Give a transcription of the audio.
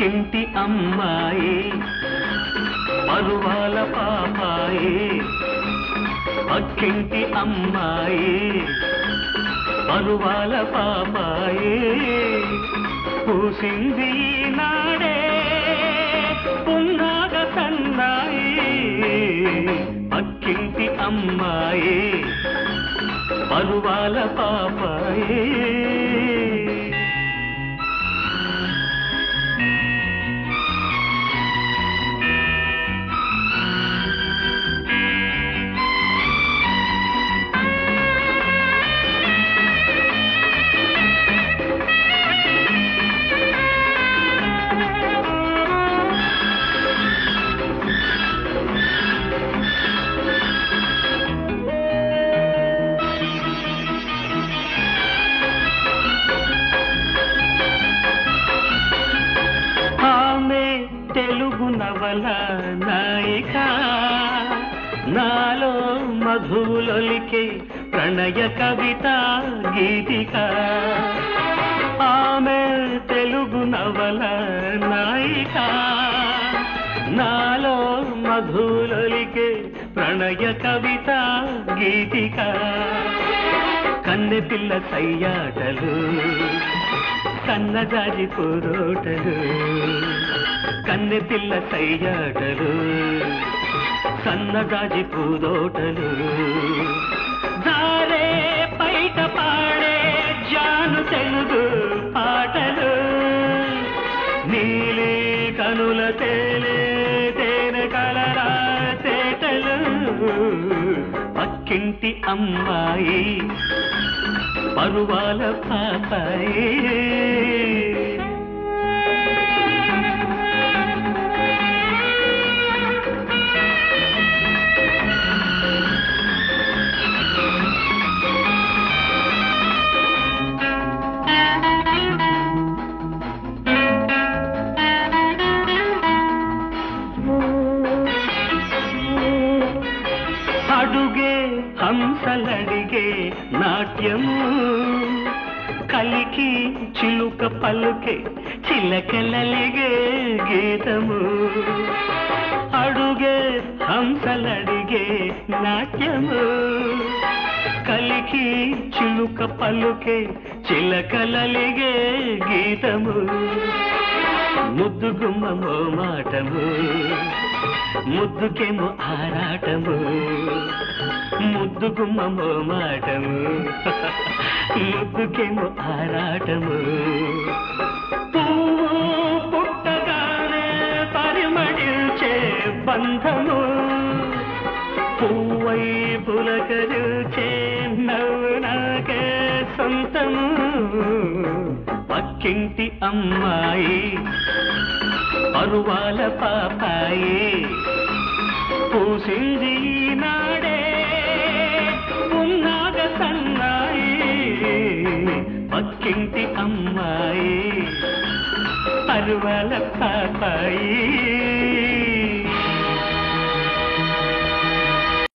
పక్కింటి అమ్మాయి పరువాల పాపాయి పక్కింటి అమ్మాయి పరువాల పాపాయి పూసింది నాడే పున్నాగ సన్నాయి పక్కింటి అమ్మాయి పరువాల పాపాయి తెలుగు నవల నాయిక నాలో మధువులొలికే ప్రణయ కవిత గీతిక ఆమె తెలుగు నవల నాయిక నాలో మధువులొలికే ప్రణయ కవిత గీతిక కన్నె పిల్ల సయ్యాటలు సన్నజాజి పోరోటలు కన్నె పిల్ల సయ్యాటలు సన్నజాజి పూదోటలు జారే పైట పాడే జాను తెలుగు పాటలు నీలి కనుల తేలే తేనె కలరా తేటలు పక్కింటి అమ్మాయి పరువాల పాపాయి అడుగే హంసలడిగే నాట్యము కలికి చిలుక పలుకే చిలకలలిగే గీతము అడుగే హంసలడిగే నాట్యము కలికి చిలుక పలుకే చిలకలలిగే గీతము ముద్దుగుమ్మమో మాటము ముద్దుకేమో ఆరాటము ముద్దుగుమ్మమో మాటము ముద్దుకేమో ఆరాటము పువ్వు పుట్టగానే పరిమళించే బంధము పువ్వై పులకరిచే నవ్వు నాకే సొంతము పక్కింటి అమ్మాయి పరువాల పాపాయి పూసింది నాడే పున్నాగ సన్నాయి పక్కింటి అమ్మాయి పరువాల పాపాయి